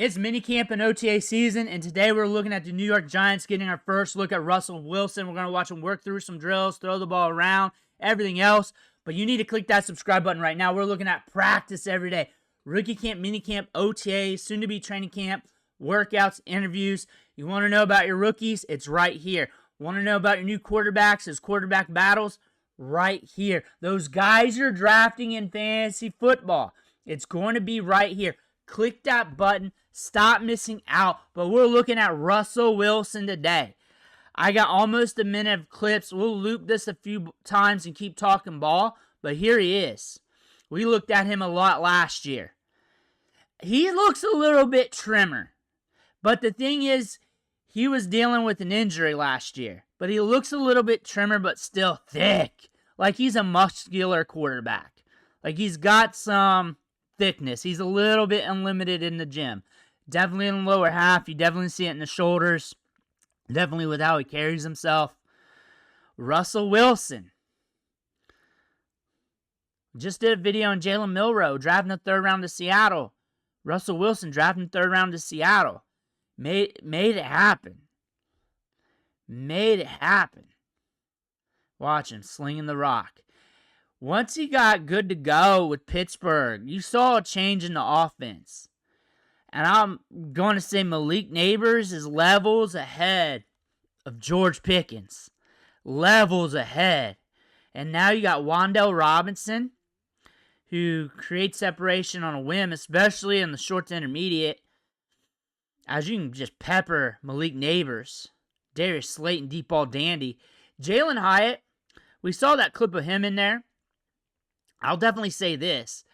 It's minicamp and OTA season, and today we're looking at the New York Giants, getting our first look at Russell Wilson. We're going to watch him work through some drills, throw the ball around, everything else. But you need to click that subscribe button right now. We're looking at practice every day. Rookie camp, minicamp, OTAs, soon-to-be training camp, workouts, interviews. You want to know about your rookies? It's right here. Want to know about your new quarterbacks, his quarterback battles? Right here. Those guys you're drafting in fantasy football. It's going to be right here. Click that button. Stop missing out. But we're looking at Russell Wilson today. I got almost a minute of clips. We'll loop this a few times and keep talking ball. But here he is. We looked at him a lot last year. He looks a little bit trimmer. But the thing is, he was dealing with an injury last year. But he looks a little bit trimmer, but still thick. Like he's a muscular quarterback. Like he's got some thickness. He's a little bit unlimited in the gym. Definitely in the lower half. You definitely see it in the shoulders. Definitely with how he carries himself. Russell Wilson. Just did a video on Jalen Milroe drafting the third round to Seattle. Russell Wilson drafting the third round to Seattle. Made it happen. Made it happen. Watch him slinging the rock. Once he got good to go with Pittsburgh, you saw a change in the offense. And I'm going to say Malik Neighbors is levels ahead of George Pickens. Levels ahead. And now you got Wan'Dale Robinson, who creates separation on a whim, especially in the short to intermediate. As you can just pepper Malik Neighbors, Darius Slayton, deep ball dandy. Jalin Hyatt, we saw that clip of him in there. I'll definitely say this.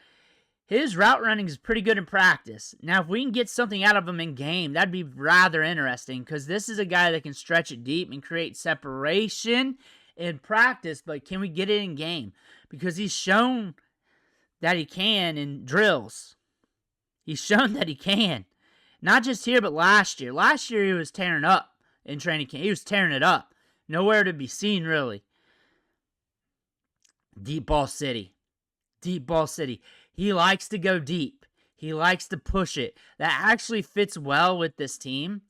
His route running is pretty good in practice. Now, if we can get something out of him in game, that'd be rather interesting because this is a guy that can stretch it deep and create separation in practice, but can we get it in game? Because he's shown that he can in drills. He's shown that he can. Not just here, but last year. Last year, he was tearing up in training camp. He was tearing it up. Nowhere to be seen, really. Deep ball city. Deep ball city. He likes to go deep. He likes to push it. That actually fits well with this team.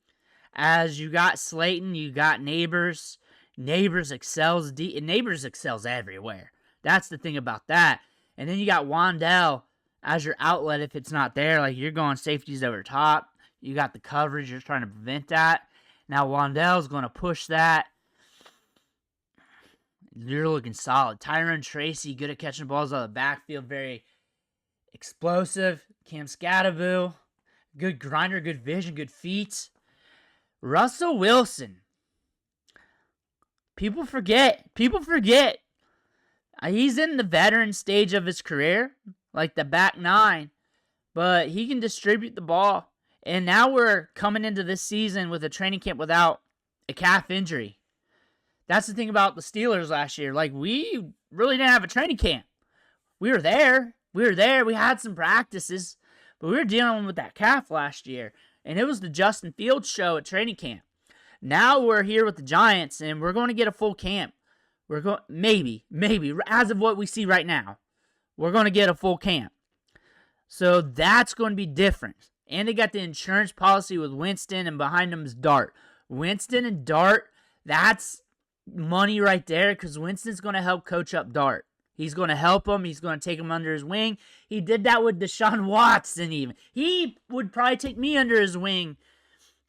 As you got Slayton, you got Neighbors. Neighbors excels deep. And Neighbors excels everywhere. That's the thing about that. And then you got Wan'Dale as your outlet if it's not there. Like you're going safeties over top. You got the coverage. You're trying to prevent that. Now Wan'Dale's going to push that. You're looking solid. Tyrone Tracy, good at catching balls out of the backfield. Very explosive. Cam Scattaboo, good grinder, good vision, good feet. Russell Wilson. People forget. He's in the veteran stage of his career, like the back nine. But he can distribute the ball. And now we're coming into this season with a training camp without a calf injury. That's the thing about the Steelers last year. Like, we really didn't have a training camp. We were there. We had some practices. But we were dealing with that calf last year. And it was the Justin Fields show at training camp. Now we're here with the Giants, and we're going to get a full camp. We're going maybe, as of what we see right now, we're going to get a full camp. So that's going to be different. And they got the insurance policy with Winston, and behind them is Dart. Winston and Dart, that's money right there because Winston's going to help coach up Dart. He's going to help him. He's going to take him under his wing. He did that with Deshaun Watson even. He would probably take me under his wing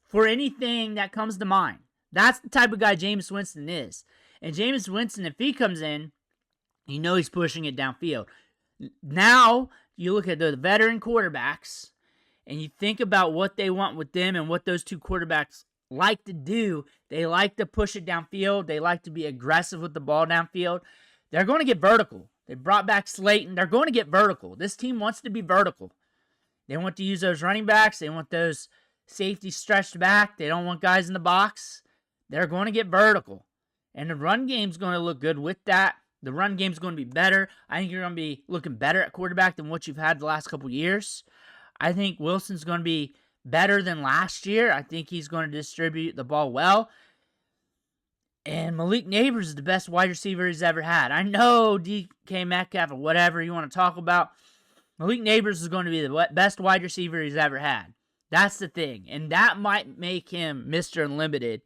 for anything that comes to mind. That's the type of guy Jameis Winston is. And Jameis Winston, if he comes in, you know he's pushing it downfield. Now, you look at the veteran quarterbacks, and you think about what they want with them and what those two quarterbacks like to do. They like to push it downfield. They like to be aggressive with the ball downfield. They're going to get vertical. They brought back Slayton. They're going to get vertical. This team wants to be vertical. They want to use those running backs. They want those safeties stretched back. They don't want guys in the box. They're going to get vertical. And the run game's going to look good with that. The run game's going to be better. I think you're going to be looking better at quarterback than what you've had the last couple years. I think Wilson's going to be better than last year. I think he's going to distribute the ball well. And Malik Neighbors is the best wide receiver he's ever had. I know DK Metcalf or whatever you want to talk about. Malik Neighbors is going to be the best wide receiver he's ever had. That's the thing. And that might make him Mr. Unlimited,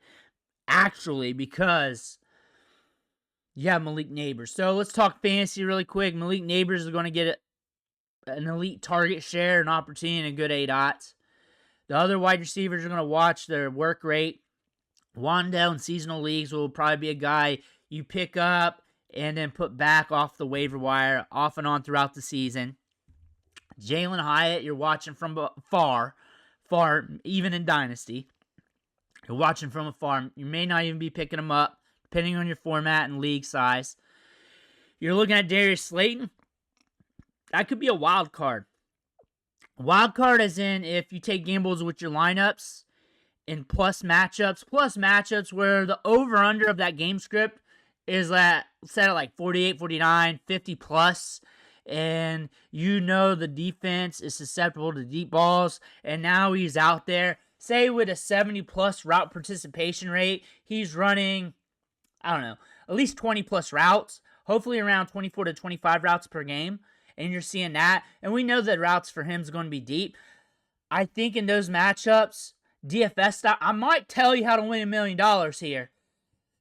actually, because you have Malik Nabers. So let's talk fantasy really quick. Malik Nabers is going to get an elite target share, an opportunity, and a good ADOT. The other wide receivers are going to watch their work rate. Wandell in seasonal leagues will probably be a guy you pick up and then put back off the waiver wire off and on throughout the season. Jalin Hyatt, you're watching from far, even in Dynasty. You're watching from afar. You may not even be picking him up, depending on your format and league size. You're looking at Darius Slayton. That could be a wild card. Wild card as in if you take gambles with your lineups in plus matchups where the over-under of that game script is set at like 48, 49, 50 plus, and you know the defense is susceptible to deep balls, and now he's out there, say with a 70 plus route participation rate, he's running, I don't know, at least 20 plus routes, hopefully around 24 to 25 routes per game, and you're seeing that, and we know that routes for him is going to be deep. I think in those matchups, DFS style, I might tell you how to win $1 million here.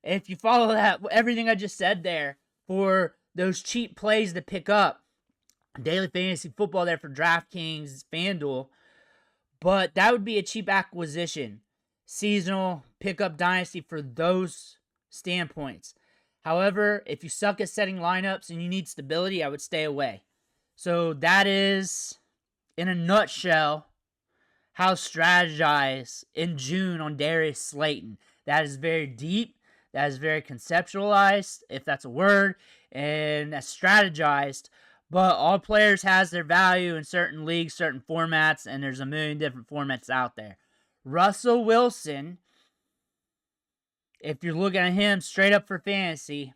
If you follow that, everything I just said there, for those cheap plays to pick up, daily fantasy football there for DraftKings, FanDuel, but that would be a cheap acquisition. Seasonal, pickup dynasty for those standpoints. However, if you suck at setting lineups and you need stability, I would stay away. So that is, in a nutshell, how to strategize in June on Darius Slayton. That is very deep. That is very conceptualized, if that's a word, and that's strategized. But all players has their value in certain leagues, certain formats, and there's a million different formats out there. Russell Wilson, if you're looking at him straight up for fantasy,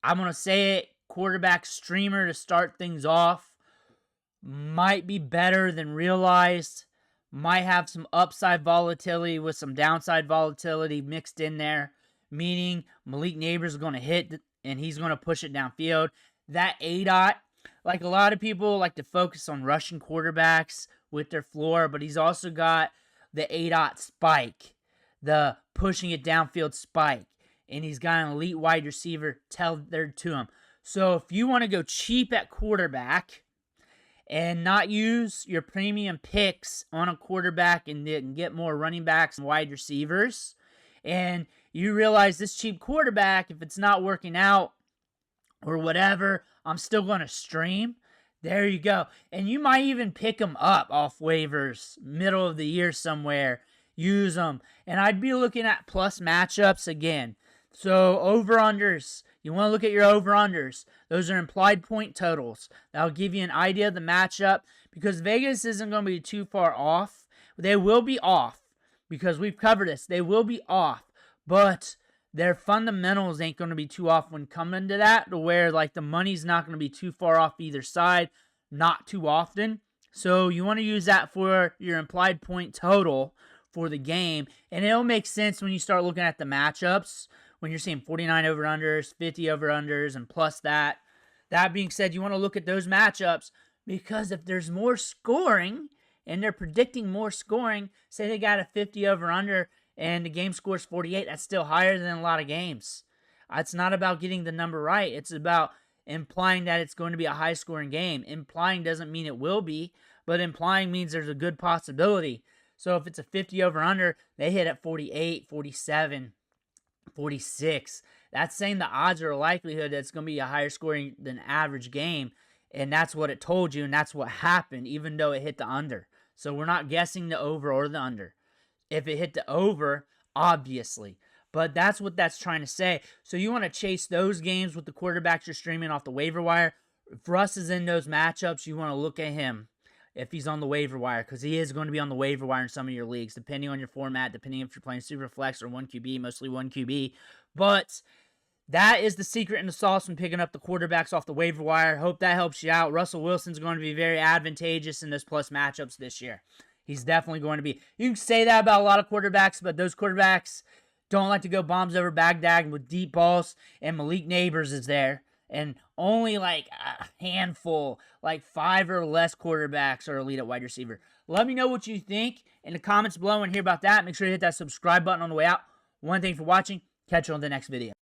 I'm going to say it, quarterback streamer to start things off. Might be better than realized. Might have some upside volatility with some downside volatility mixed in there. Meaning Malik Nabers is going to hit and he's going to push it downfield. That ADOT, like a lot of people like to focus on rushing quarterbacks with their floor, but he's also got the ADOT spike, the pushing it downfield spike, and he's got an elite wide receiver tethered to him. So if you want to go cheap at quarterback and not use your premium picks on a quarterback and get more running backs and wide receivers, and you realize this cheap quarterback, if it's not working out or whatever, I'm still going to stream. There you go. And you might even pick them up off waivers, middle of the year somewhere. Use them. And I'd be looking at plus matchups again. So over-unders. You want to look at your over-unders. Those are implied point totals. That'll give you an idea of the matchup because Vegas isn't going to be too far off. They will be off because we've covered this. They will be off. But their fundamentals ain't going to be too off when coming to that, to where like the money's not going to be too far off either side, not too often. So you want to use that for your implied point total for the game, and it'll make sense when you start looking at the matchups, when you're seeing 49 over-unders, 50 over-unders, and plus that. That being said, you want to look at those matchups because if there's more scoring, and they're predicting more scoring, say they got a 50 over-under, and the game scores 48, that's still higher than a lot of games. It's not about getting the number right. It's about implying that it's going to be a high-scoring game. Implying doesn't mean it will be, but implying means there's a good possibility. So if it's a 50 over-under, they hit at 48, 47, 46. That's saying the odds are a likelihood that it's going to be a higher scoring than average game, and that's what it told you, and that's what happened, even though it hit the under. So we're not guessing the over or the under. If it hit the over, obviously. But that's what that's trying to say. So you want to chase those games with the quarterbacks you're streaming off the waiver wire. If Russ is in those matchups, you want to look at him if he's on the waiver wire, because he is going to be on the waiver wire in some of your leagues, depending on your format, depending if you're playing super flex or 1QB, mostly 1QB. But that is the secret and the sauce when picking up the quarterbacks off the waiver wire. Hope that helps you out. Russell Wilson's going to be very advantageous in those plus matchups this year. He's definitely going to be. You can say that about a lot of quarterbacks, but those quarterbacks don't like to go bombs over Baghdad with deep balls, and Malik Nabers is there. And only like a handful, like 5 or less quarterbacks are elite at wide receiver. Let me know what you think in the comments below and hear about that. Make sure to hit that subscribe button on the way out. One thing for watching. Catch you on the next video.